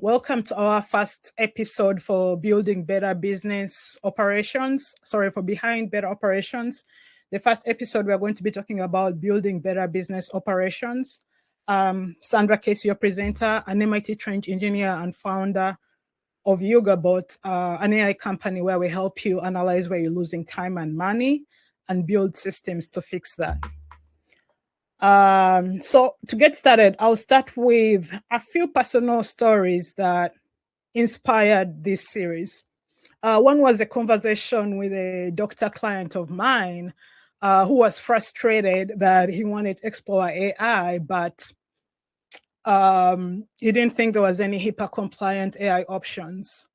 Welcome to our first episode for Building Better Business Operations. Sorry, for Behind Better Operations. The first episode, we're going to be talking about building better business operations. Sandra Casey, your presenter, an MIT-trained engineer and founder of Ugabot, an AI company where we help you analyze where you're losing time and money and build systems to fix that. So to get started, I'll start with a few personal stories that inspired this series. One was a conversation with a doctor client of mine who was frustrated that he wanted to explore AI, but he didn't think there was any HIPAA compliant AI options.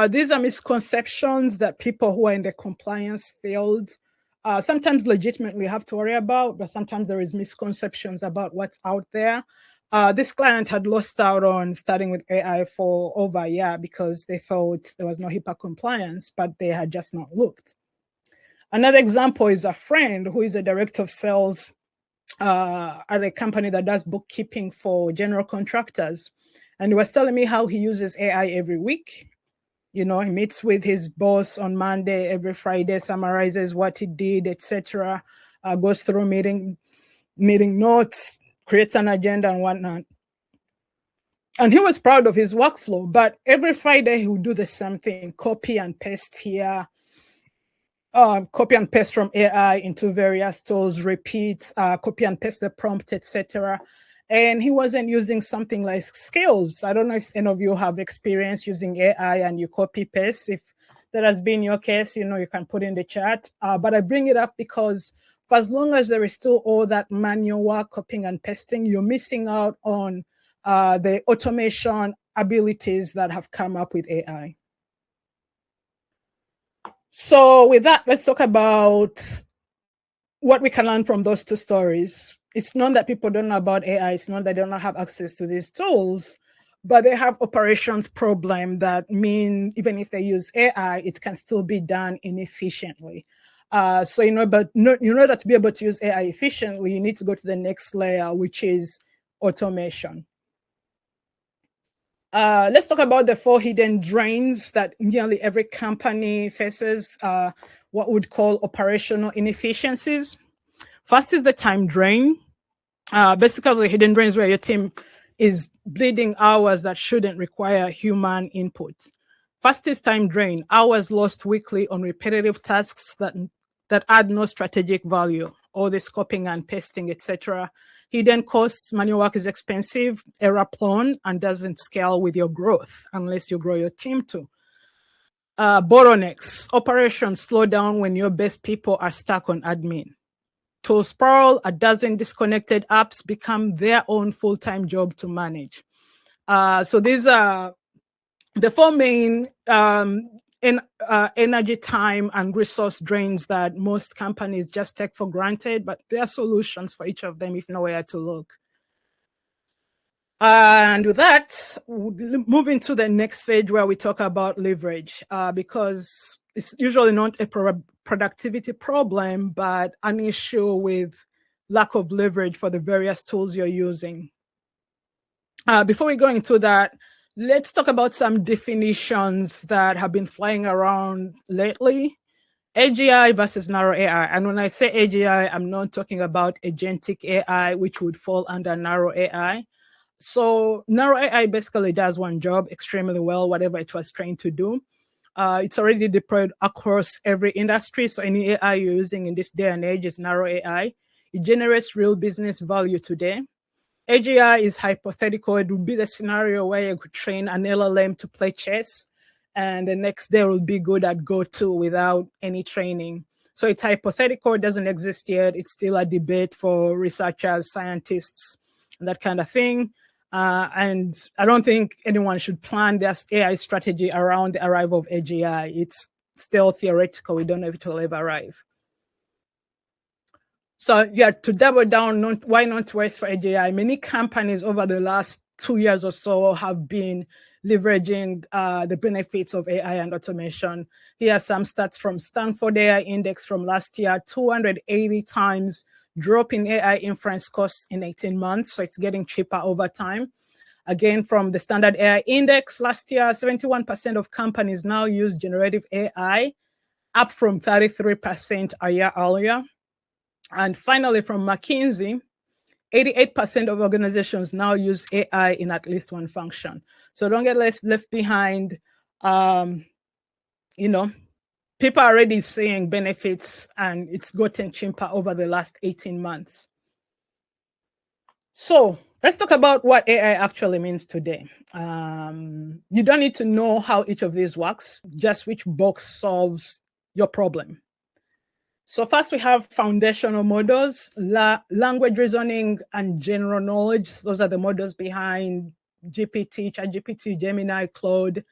These are misconceptions that people who are in the compliance field sometimes legitimately have to worry about, but sometimes there is misconceptions about what's out there. This client had lost out on starting with AI for over a year because they thought there was no HIPAA compliance, but they had just not looked. Another example is a friend who is a director of sales at a company that does bookkeeping for general contractors. And he was telling me how he uses AI every week. You know, he meets with his boss on Monday, every Friday, summarizes what he did, etc., goes through meeting notes, creates an agenda and whatnot. And he was proud of his workflow, but every Friday he would do the same thing, copy and paste here, copy and paste from AI into various tools, repeat, copy and paste the prompt, etc. And he wasn't using something like Skills. I don't know if any of you have experience using AI and you copy paste. If that has been your case, you know, you can put in the chat. But I bring it up because for as long as there is still all that manual work, copying and pasting, you're missing out on the automation abilities that have come up with AI. So with that, let's talk about what we can learn from those two stories. It's not that people don't know about AI. It's not that they don't have access to these tools, but they have operations problem that mean even if they use AI, it can still be done inefficiently. So, in order to be able to use AI efficiently, you need to go to the next layer, which is automation. Let's talk about the 4 hidden drains that nearly every company faces, what we'd call operational inefficiencies. First is the time drain. Basically, the hidden drains where your team is bleeding hours that shouldn't require human input. First is time drain, hours lost weekly on repetitive tasks that add no strategic value, all this copying and pasting, etc. Hidden costs, manual work is expensive, error prone, and doesn't scale with your growth unless you grow your team too. Bottlenecks, operations slow down when your best people are stuck on admin. Tool sprawl, a dozen disconnected apps become their own full-time job to manage. So these are the 4 main energy, time, and resource drains that most companies just take for granted, but there are solutions for each of them if nowhere to look. And with that, we'll move into the next stage where we talk about leverage, because it's usually not a productivity problem, but an issue with lack of leverage for the various tools you're using. Before we go into that, let's talk about some definitions that have been flying around lately. AGI versus narrow AI. And when I say AGI, I'm not talking about agentic AI, which would fall under narrow AI. So narrow AI basically does one job extremely well, whatever it was trained to do. It's already deployed across every industry. So any AI you're using in this day and age is narrow AI. It generates real business value today. AGI is hypothetical. It would be the scenario where you could train an LLM to play chess, and the next day will be good at Go 2 without any training. So it's hypothetical. It doesn't exist yet. It's still a debate for researchers, scientists, and that kind of thing. And I don't think anyone should plan their AI strategy around the arrival of AGI. It's still theoretical. We don't know if it will ever arrive. So yeah, to double down, why not waste for AGI? Many companies over the last 2 years or so have been leveraging the benefits of AI and automation. Here are some stats from Stanford AI Index from last year: 280 times drop in AI inference costs in 18 months. So it's getting cheaper over time. Again, from the Standard AI Index last year, 71% of companies now use generative AI, up from 33% a year earlier. And finally, from McKinsey, 88% of organizations now use AI in at least one function. So don't get left behind. You know, people are already seeing benefits, and it's gotten cheaper over the last 18 months. So let's talk about what AI actually means today. You don't need to know how each of these works, just which box solves your problem. So first we have foundational models, language reasoning, and general knowledge. Those are the models behind GPT, ChatGPT, Gemini, Claude.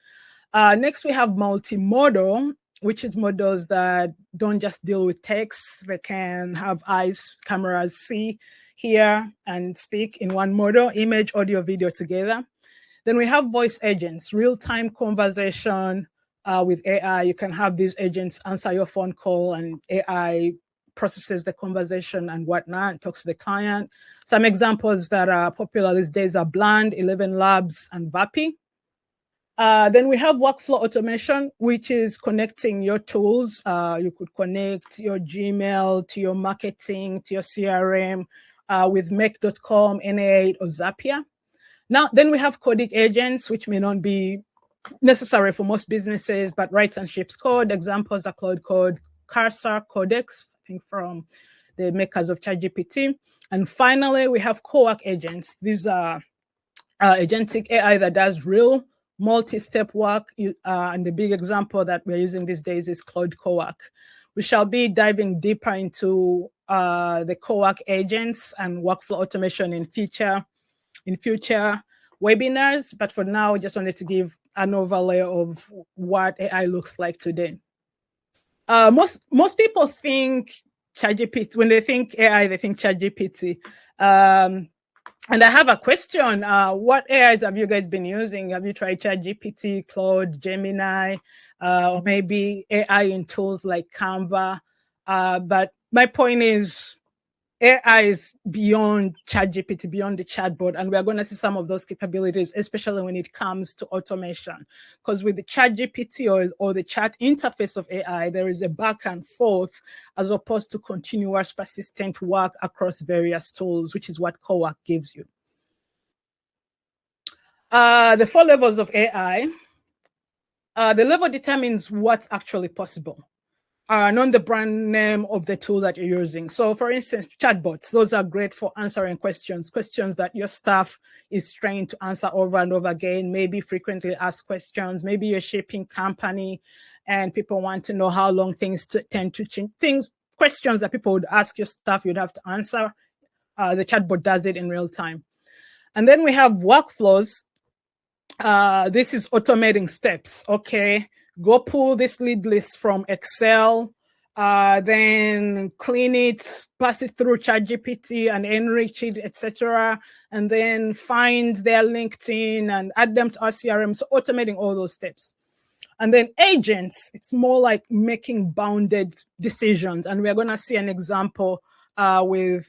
Next we have multimodal, which is models that don't just deal with text. They can have eyes, cameras, see, hear, and speak in one model, image, audio, video together. Then we have voice agents, real-time conversation. With AI, you can have these agents answer your phone call, and AI processes the conversation and whatnot, and talks to the client. Some examples that are popular these days are Bland, 11 Labs, and Vapi. Then we have workflow automation, which is connecting your tools. You could connect your Gmail to your marketing, to your CRM with Make.com, N8, or Zapier. Now, then we have coding agents, which may not be necessary for most businesses, but writes and ships code. Examples are Claude Code, Cursor, Codex, I think from the makers of ChatGPT. And finally, we have co-work agents. These are agentic AI that does real multi-step work. And the big example that we're using these days is Claude Co-work. We shall be diving deeper into the co-work agents and workflow automation in future webinars. But for now, I just wanted to give an overlay of what AI looks like today. Most people think ChatGPT, when they think AI, they think ChatGPT. And I have a question. What AIs have you guys been using? Have you tried ChatGPT, Claude, Gemini, or maybe AI in tools like Canva? But my point is, AI is beyond ChatGPT, beyond the chatbot, and we're going to see some of those capabilities, especially when it comes to automation. Because with the ChatGPT or the chat interface of AI, there is a back and forth as opposed to continuous persistent work across various tools, which is what co-work gives you. The 4 levels of AI. The level determines what's actually possible. Not the brand name of the tool that you're using. So for instance, chatbots, those are great for answering questions that your staff is trained to answer over and over again, maybe frequently asked questions, maybe you're shipping company and people want to know how long things tend to change. Questions that people would ask your staff, you'd have to answer. The chatbot does it in real time. And then we have workflows. This is automating steps, okay? Go pull this lead list from Excel, then clean it, pass it through ChatGPT and enrich it, etc. And then find their LinkedIn and add them to our CRM. So automating all those steps. And then agents, it's more like making bounded decisions. And we're going to see an example with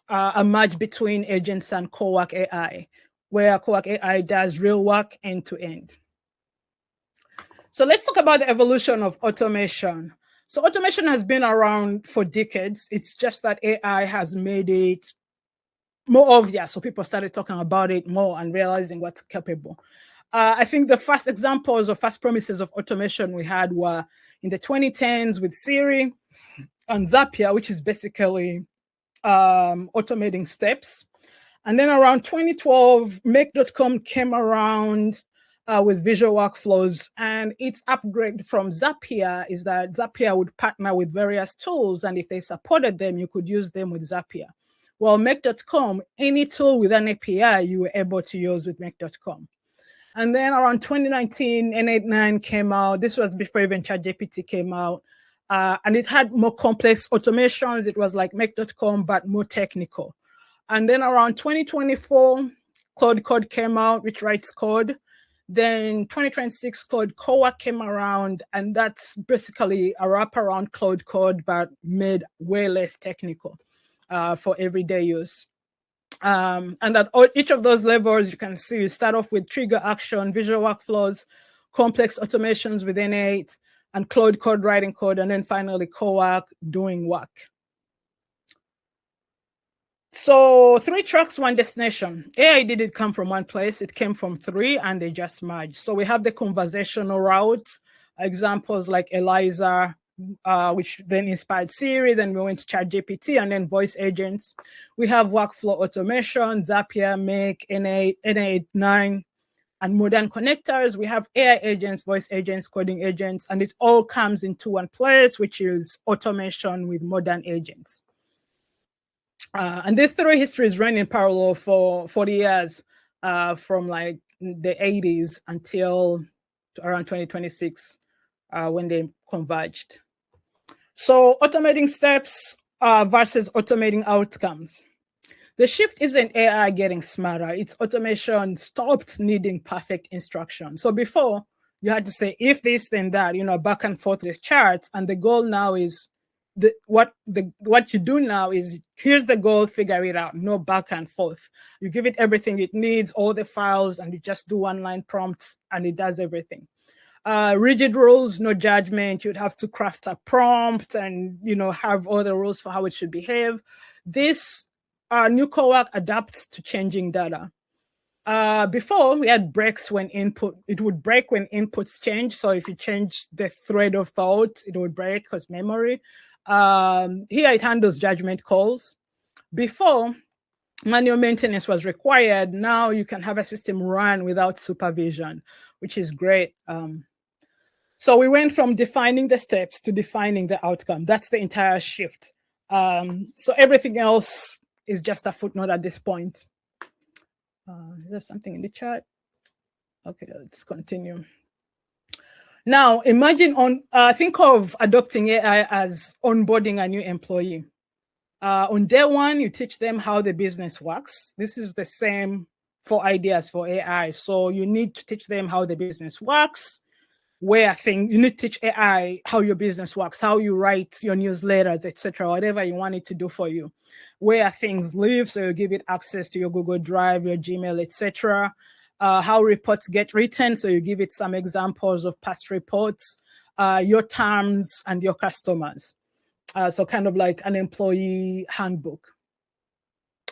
a merge between agents and co-work AI, where co-work AI does real work end to end. So let's talk about the evolution of automation. So automation has been around for decades. It's just that AI has made it more obvious. So people started talking about it more and realizing what's capable. I think the first examples or first promises of automation we had were in the 2010s with Siri and Zapier, which is basically automating steps. And then around 2012, Make.com came around with visual workflows, and its upgrade from Zapier is that Zapier would partner with various tools, and if they supported them, you could use them with Zapier. Well, Make.com, any tool with an API, you were able to use with Make.com. And then around 2019, N8.9 came out. This was before even ChatGPT came out, and it had more complex automations. It was like Make.com, but more technical. And then around 2024, Claude Code came out, which writes code. Then 2026, Claude Co-work came around, and that's basically a wraparound Claude Code, but made way less technical for everyday use. And at each of those levels, you can see you start off with trigger action, visual workflows, complex automations with N8, and Claude code writing code, and then finally cowork doing work. So 3 tracks, 1 destination. AI didn't come from one place, it came from 3 and they just merged. So we have the conversational route, examples like Eliza, which then inspired Siri, then we went to ChatGPT, and then voice agents. We have workflow automation, Zapier, Make, N8, N8, 9, and modern connectors. We have AI agents, voice agents, coding agents, and it all comes into one place, which is automation with modern agents. And these 3 histories ran in parallel for 40 years, from like the 80s until around 2026, when they converged. So automating steps versus automating outcomes. The shift isn't AI getting smarter, it's automation stopped needing perfect instruction. So before, you had to say, if this, then that, back and forth with charts, and the goal now is, what you do now is, here's the goal, figure it out, no back and forth. You give it everything it needs, all the files, and you just do 1-line prompts, and it does everything. Rigid rules, no judgment. You'd have to craft a prompt and have all the rules for how it should behave. This new cowork adapts to changing data. Before, we had breaks when it would break when inputs change. So if you change the thread of thought, it would break because memory. Here it handles judgment calls. Before, manual maintenance was required. Now you can have a system run without supervision, which is great. So we went from defining the steps to defining the outcome. That's the entire shift. So everything else is just a footnote at this point. Is there something in the chat? Okay, let's continue. Now, imagine think of adopting AI as onboarding a new employee. On day 1, you teach them how the business works. This is the same for ideas for AI. So you need to teach them how the business works, you need to teach AI how your business works, how you write your newsletters, etc., whatever you want it to do for you, where things live, so you give it access to your Google Drive, your Gmail, etc., how reports get written, so you give it some examples of past reports, your terms, and your customers. So kind of like an employee handbook.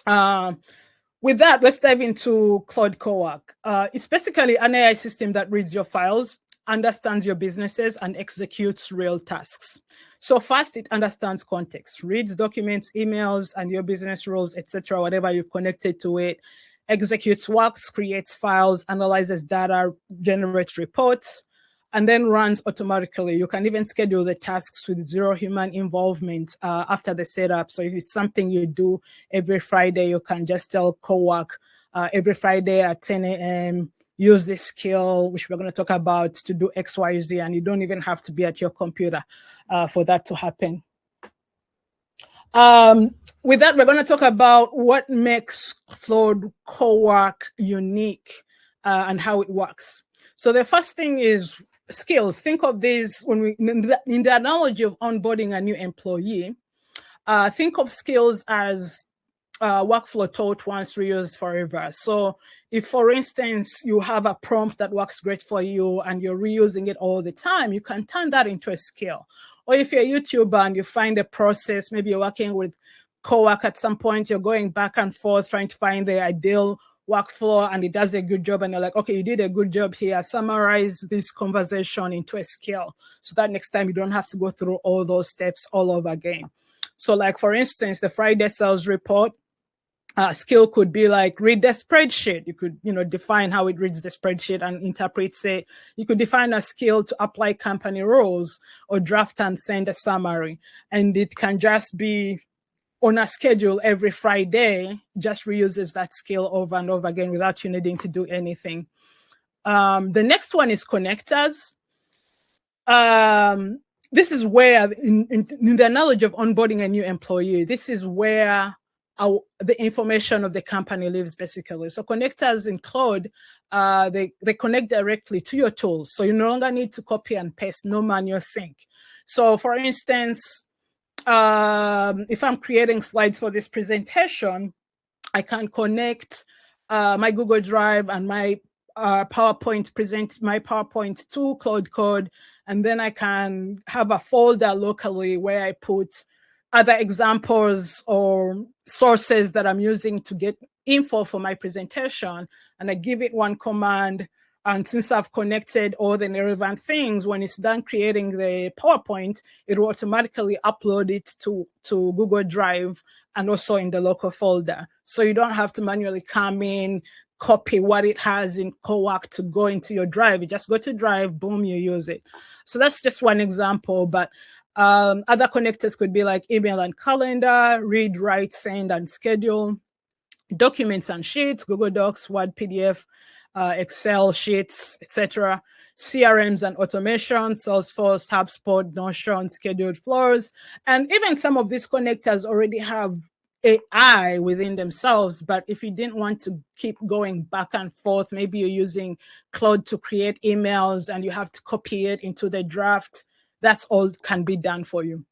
With that, let's dive into Claude Cowork. It's basically an AI system that reads your files, understands your businesses, and executes real tasks. So first, it understands context, reads documents, emails, and your business rules, etc., whatever you've connected to it, executes works, creates files, analyzes data, generates reports, and then runs automatically. You can even schedule the tasks with 0 human involvement after the setup. So if it's something you do every Friday, you can just tell Cowork every Friday at 10 a.m., use this skill, which we're going to talk about, to do X, Y, Z, and you don't even have to be at your computer for that to happen. With that, we're going to talk about what makes Claude Cowork unique and how it works. So the first thing is skills. Think of these in the analogy of onboarding a new employee. Think of skills as workflow taught once, reused forever. So if, for instance, you have a prompt that works great for you and you're reusing it all the time, you can turn that into a skill. Or if you're a YouTuber and you find a process, maybe you're working with Cowork at some point, you're going back and forth trying to find the ideal workflow and it does a good job, and you're like, okay, you did a good job here, summarize this conversation into a skill so that next time you don't have to go through all those steps all over again. So like, for instance, the Friday sales report skill could be like, read the spreadsheet. You could, define how it reads the spreadsheet and interprets it. You could define a skill to apply company rules or draft and send a summary. And it can just be on a schedule every Friday, just reuses that skill over and over again without you needing to do anything. The next one is connectors. This is where, in the analogy of onboarding a new employee, this is where the information of the company lives, basically. So connectors in Claude, they connect directly to your tools. So you no longer need to copy and paste, no manual sync. So for instance, if I'm creating slides for this presentation, I can connect my Google Drive and my PowerPoint, present my PowerPoint to Claude Code, and then I can have a folder locally where I put other examples or sources that I'm using to get info for my presentation, and I give it one command. And since I've connected all the relevant things, when it's done creating the PowerPoint, it will automatically upload it to Google Drive and also in the local folder. So you don't have to manually come in, copy what it has in CoWork to go into your Drive. You just go to Drive, boom, you use it. So that's just one example, but other connectors could be like email and calendar, read, write, send, and schedule, documents and sheets, Google Docs, Word, PDF, Excel sheets, etc. CRMs and automation, Salesforce, HubSpot, Notion, scheduled flows. And even some of these connectors already have AI within themselves. But if you didn't want to keep going back and forth, maybe you're using Claude to create emails and you have to copy it into the draft, that's all can be done for you.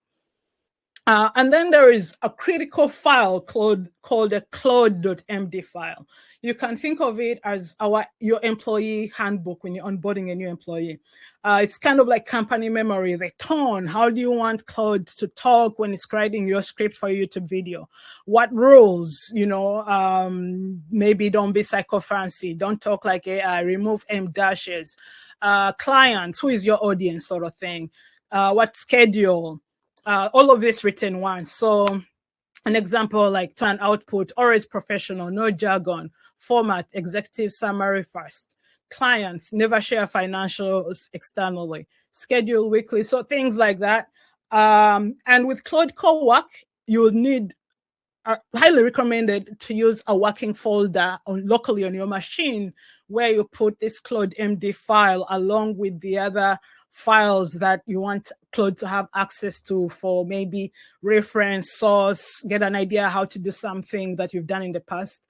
And then there is a critical file called a Claude.md file. You can think of it as your employee handbook when you're onboarding a new employee. It's kind of like company memory, the tone. How do you want Claude to talk when it's writing your script for your YouTube video? What rules, maybe don't be psycho-fancy, don't talk like AI, remove M dashes. Clients, who is your audience sort of thing. What schedule? All of this written once. So an example like to an output, always professional, no jargon, format, executive summary first. Clients, never share financials externally, schedule weekly. So things like that. And with Claude CoWork, you will need, highly recommended to use a working folder locally on your machine where you put this Claude MD file along with the other files that you want Claude to have access to for maybe reference, source, get an idea how to do something that you've done in the past.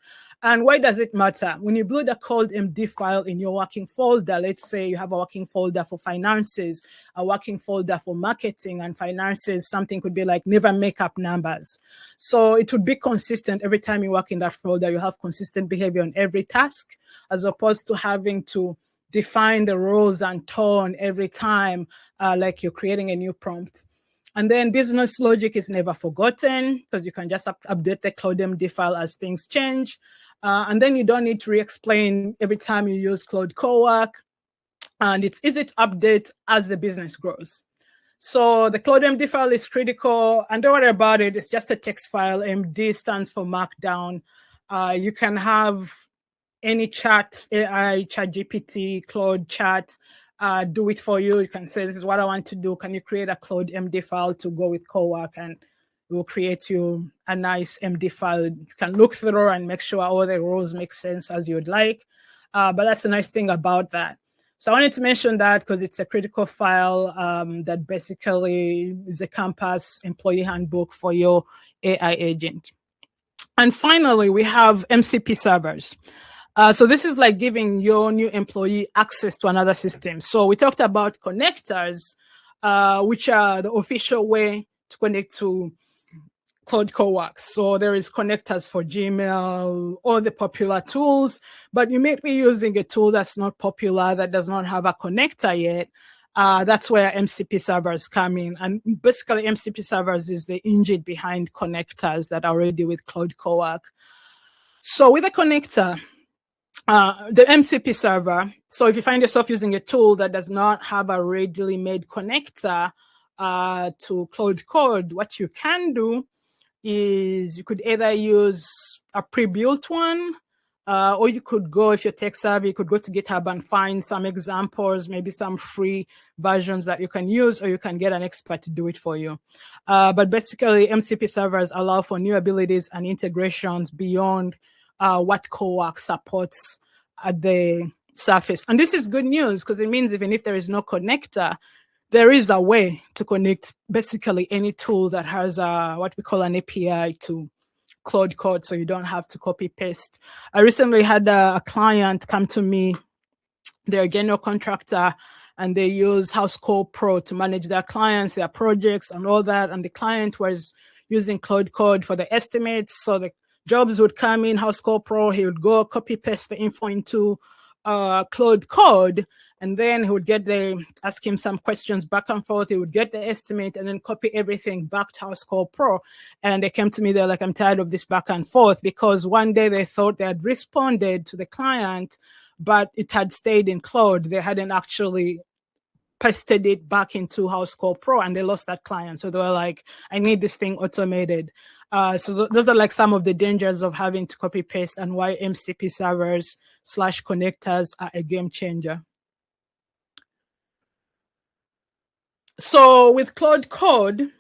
And why does it matter? When you load a Claude MD file in your working folder, let's say you have a working folder for finances, a working folder for marketing and finances, something could be like never make up numbers. So it would be consistent every time you work in that folder, you have consistent behavior on every task, as opposed to having to define the roles and tone every time, like you're creating a new prompt. And then business logic is never forgotten because you can just update the Claude MD file as things change. And then you don't need to re-explain every time you use Claude CoWork. And it's easy to update as the business grows. So the Claude MD file is critical, and don't worry about it. It's just a text file. MD stands for Markdown. You can have any chat, AI, ChatGPT, Claude chat, do it for you. You can say, this is what I want to do. Can you create a Claude MD file to go with CoWork? And it will create you a nice MD file. You can look through and make sure all the rows make sense as you'd like. But that's the nice thing about that. So I wanted to mention that because it's a critical file that basically is a campus employee handbook for your AI agent. And finally, we have MCP servers. So this is like giving your new employee access to another system. So we talked about connectors, which are the official way to connect to Claude CoWork. So there is connectors for Gmail, all the popular tools, but you may be using a tool that's not popular, that does not have a connector yet. That's where MCP servers come in. And basically MCP servers is the engine behind connectors that are already with Claude CoWork. So with a connector, the MCP server, so if you find yourself using a tool that does not have a readily made connector to Claude Code, what you can do is you could either use a pre-built one, or you could go, if you're tech savvy, you could go to GitHub and find some examples, maybe some free versions that you can use, or you can get an expert to do it for you. But basically, MCP servers allow for new abilities and integrations beyond what CoWork supports at the surface. And this is good news because it means even if there is no connector, there is a way to connect basically any tool that has what we call an API to Claude Code, so you don't have to copy paste. I recently had a client come to me. They're a general contractor and they use House Call Pro to manage their clients, their projects and all that. And the client was using Claude Code for the estimates. So the jobs would come in, House Call Pro, he would go copy paste the info into Claude Code, and then he would ask him some questions back and forth. He would get the estimate and then copy everything back to House Call Pro. And they came to me, they're like, I'm tired of this back and forth, because one day they thought they had responded to the client, but it had stayed in Claude. They hadn't actually pasted it back into House Call Pro, and they lost that client. So they were like, I need this thing automated. So those are like some of the dangers of having to copy paste, and why MCP servers / connectors are a game changer. So with Claude Code,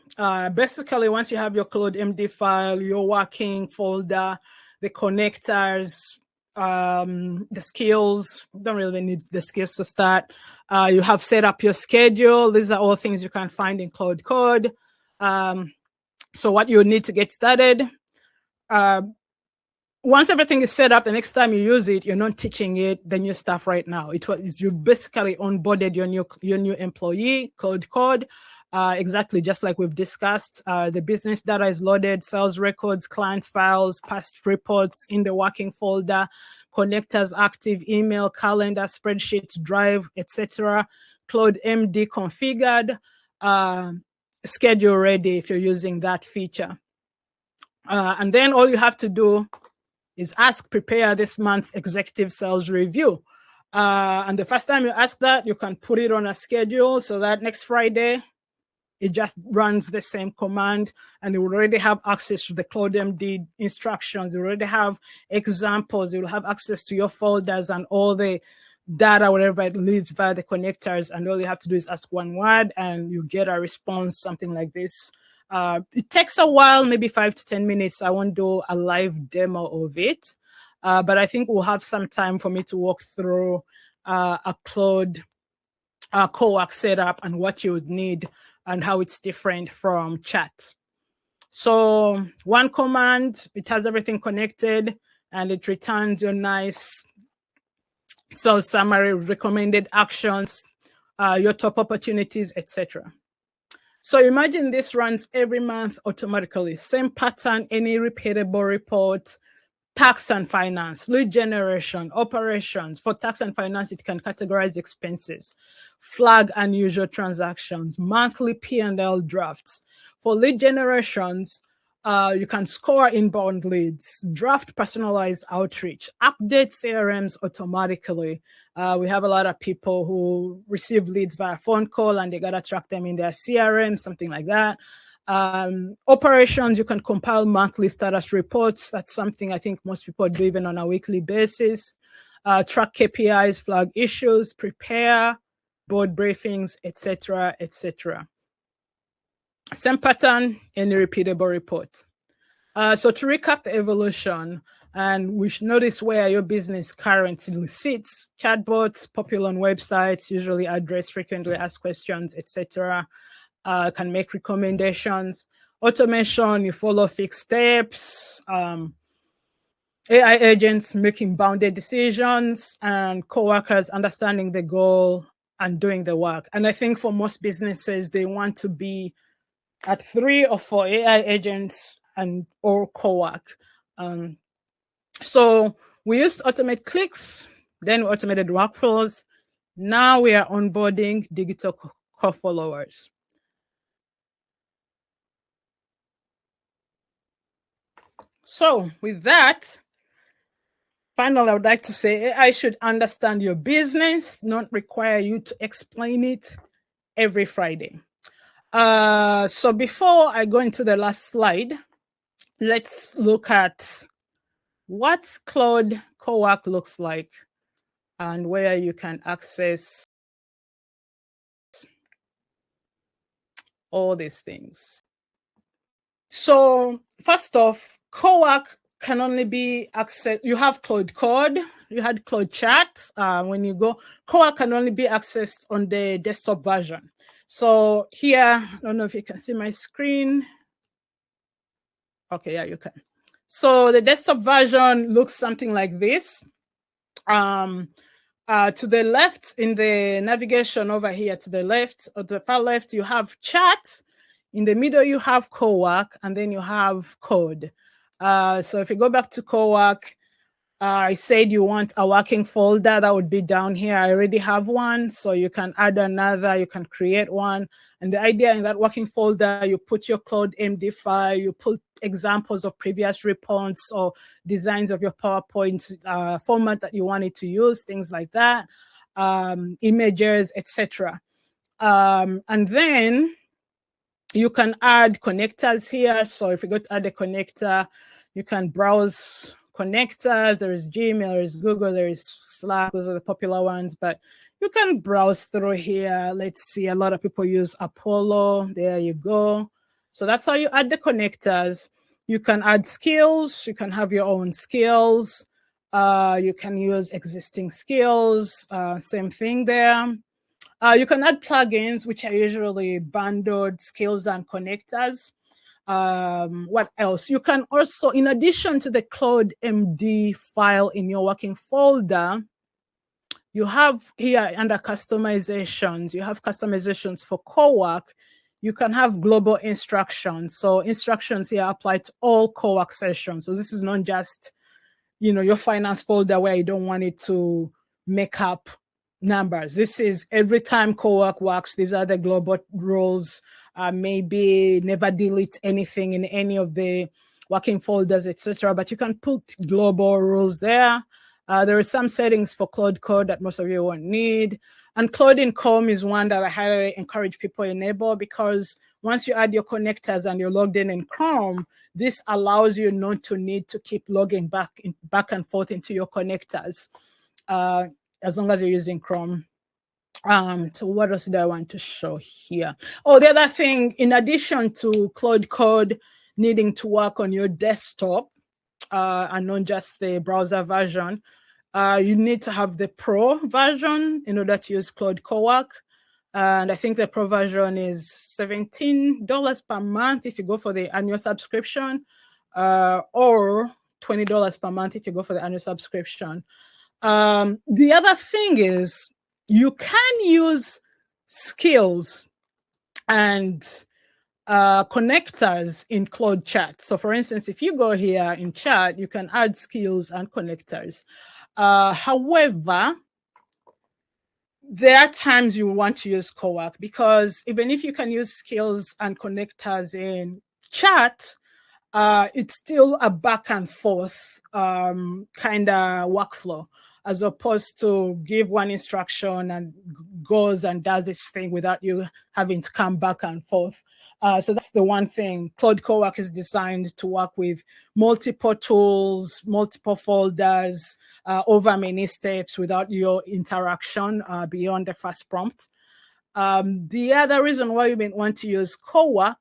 basically once you have your Claude MD file, your working folder, the connectors, the skills, don't really need the skills to start. You have set up your schedule. These are all things you can find in Claude Code. So what you need to get started, once everything is set up, the next time you use it, you're not teaching it the new stuff right now. You basically onboarded your new employee, Claude Code, exactly just like we've discussed. The business data is loaded, sales records, client files, past reports in the working folder, connectors active, email, calendar, spreadsheet, drive, etc. Claude MD configured, schedule ready if you're using that feature. And then all you have to do is prepare this month's executive sales review. And the first time you ask that, you can put it on a schedule so that next Friday, it just runs the same command, and you will already have access to the Claude MD instructions. You already have examples. You will have access to your folders and all the data, wherever it lives via the connectors. And all you have to do is ask one word and you get a response, something like this. It takes a while, maybe 5 to 10 minutes. I won't do a live demo of it, but I think we'll have some time for me to walk through a Claude co-work setup and what you would need and how it's different from chat. So one command, it has everything connected, and it returns your nice sales summary, recommended actions, your top opportunities, etc. So imagine this runs every month automatically. Same pattern, any repeatable report. Tax and finance, lead generation, operations. For tax and finance, it can categorize expenses, flag unusual transactions, monthly P&L drafts. For lead generations, you can score inbound leads, draft personalized outreach, update CRMs automatically. We have a lot of people who receive leads via phone call and they gotta track them in their CRM, something like that. Operations, you can compile monthly status reports. That's something I think most people do even on a weekly basis. Track KPIs, flag issues, prepare board briefings, etc., etc. Same pattern, any repeatable report. So to recap the evolution, and we should notice where your business currently sits. Chatbots, popular on websites, usually address frequently asked questions, etc. Can make recommendations. Automation, you follow fixed steps. AI agents making bounded decisions, and coworkers understanding the goal and doing the work. And I think for most businesses, they want to be at 3 or 4 AI agents and or co-work. So we used to automate clicks, then we automated workflows. Now we are onboarding digital co-followers. So with that, finally, I would like to say AI should understand your business, not require you to explain it every Friday. So before I go into the last slide, let's look at what Claude Co-work looks like and where you can access all these things. So first off, Co-work can only be accessed. You have Claude Code, you had Claude Chat. When you go, Co-work can only be accessed on the desktop version. So here, I don't know if you can see my screen. Okay, yeah, you can. So the desktop version looks something like this. To the left in the navigation over here, to the left, or the far left, you have Chat. In the middle, you have Co-work, and then you have Code. So if you go back to CoWork, I said you want a working folder that would be down here. I already have one, so you can add another, you can create one. And the idea in that working folder, you put your Claude MD file, you put examples of previous reports or designs of your PowerPoint format that you wanted to use, things like that, images, etc. And then you can add connectors here. So if you go to add a connector, you can browse connectors. There is Gmail, there is Google, there is Slack. Those are the popular ones, but you can browse through here. Let's see, a lot of people use Apollo. There you go. So that's how you add the connectors. You can add skills. You can have your own skills. You can use existing skills. Same thing there. You can add plugins, which are usually bundled skills and connectors. What else? You can also, in addition to the Claude MD file in your working folder, you have here under customizations, you have customizations for CoWork. You can have global instructions. So instructions here apply to all CoWork sessions. So this is not just, your finance folder where you don't want it to make up numbers. This is every time CoWork works. These are the global rules. Maybe never delete anything in any of the working folders, etc. But you can put global rules there. There are some settings for Claude Code that most of you won't need. And Claude in Chrome is one that I highly encourage people to enable, because once you add your connectors and you're logged in Chrome, this allows you not to need to keep logging back and forth into your connectors, as long as you're using Chrome. So what else do I want to show here? Oh, the other thing, in addition to Claude Code needing to work on your desktop and not just the browser version, you need to have the Pro version in order to use Claude CoWork. And I think the Pro version is $17 per month if you go for the annual subscription, or $20 per month if you go for the annual subscription. The other thing is you can use skills and connectors in Claude Chat. So for instance, if you go here in Chat, you can add skills and connectors. However, there are times you want to use CoWork, because even if you can use skills and connectors in Chat, it's still a back and forth kind of workflow, as opposed to give one instruction and goes and does its thing without you having to come back and forth. So that's the one thing. Claude CoWork is designed to work with multiple tools, multiple folders, over many steps without your interaction beyond the first prompt. The other reason why you may want to use CoWork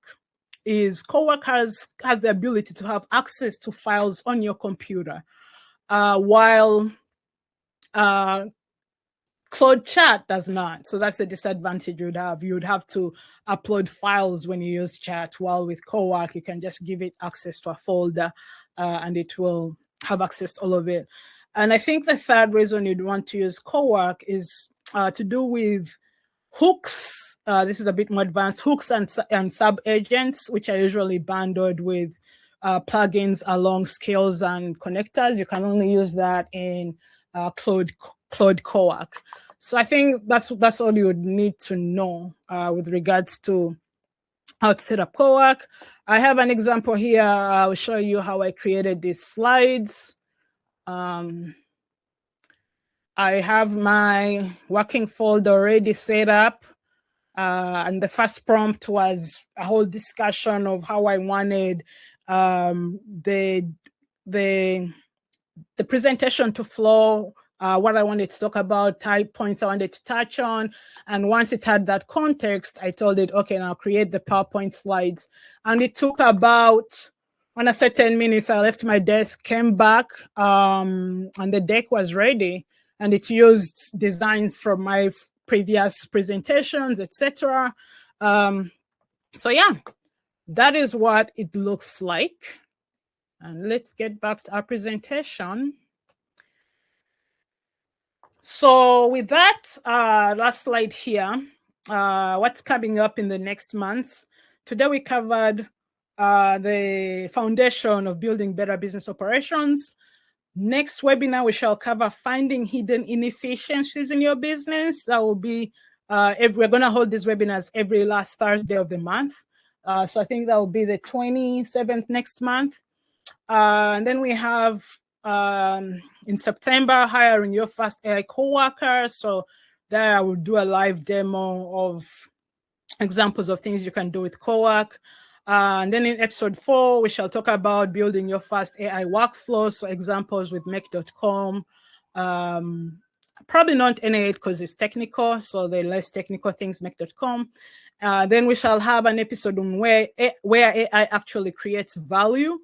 is CoWork has the ability to have access to files on your computer, while Claude Chat does not. So that's a disadvantage you'd have. You'd have to upload files when you use Chat, while with CoWork, you can just give it access to a folder and it will have access to all of it. And I think the third reason you'd want to use CoWork is to do with hooks. This is a bit more advanced. Hooks and sub-agents, which are usually bundled with plugins along skills and connectors. You can only use that in Claude CoWork. So I think that's all you would need to know with regards to how to set up CoWork. I have an example here. I'll show you how I created these slides. I have my working folder already set up. And the first prompt was a whole discussion of how I wanted the presentation to flow, what I wanted to talk about, type points I wanted to touch on. And once it had that context, I told it, okay, now create the PowerPoint slides. And it took about, when I said 10 minutes, I left my desk, came back, and the deck was ready. And it used designs from my previous presentations, etc. So yeah, that is what it looks like. And let's get back to our presentation. So with that, last slide here, what's coming up in the next months. Today we covered the foundation of building better business operations. Next webinar, we shall cover finding hidden inefficiencies in your business. That will be, we're going to hold these webinars every last Thursday of the month. So I think that will be the 27th next month. And then we have in September, hiring your first AI coworker. So there I will do a live demo of examples of things you can do with cowork. And then in episode 4, we shall talk about building your first AI workflow. So examples with make.com. Probably not N8 because it's technical. So the less technical things, make.com. Then we shall have an episode on where AI actually creates value.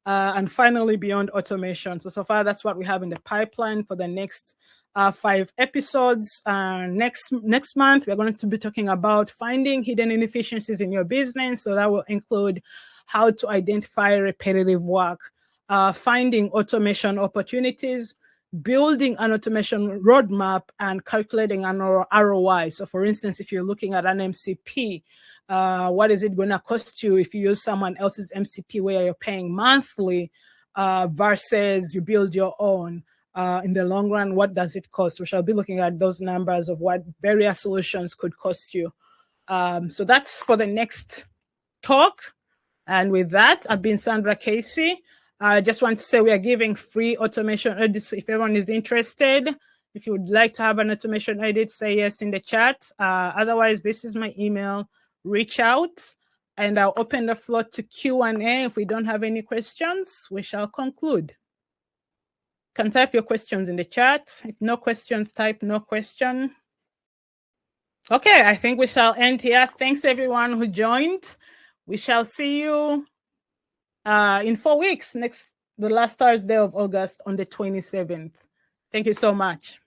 And finally, beyond automation. So far, that's what we have in the pipeline for the next 5 episodes. Next month, we're going to be talking about finding hidden inefficiencies in your business. So that will include how to identify repetitive work, finding automation opportunities, building an automation roadmap, and calculating an ROI. So for instance, if you're looking at an MCP, what is it going to cost you if you use someone else's MCP where you're paying monthly versus you build your own? In the long run, what does it cost? We shall be looking at those numbers of what various solutions could cost you. So that's for the next talk. And with that, I've been Sandra Casey. I just want to say we are giving free automation edits if everyone is interested. If you would like to have an automation edit, say yes in the chat. Otherwise, this is my email. Reach out, and I'll open the floor to Q&A. If we don't have any questions, we shall conclude. You can type your questions in the chat. If no questions, type no question. Okay, I think we shall end here. Thanks everyone who joined. We shall see you in 4 weeks, the last Thursday of August on the 27th. Thank you so much.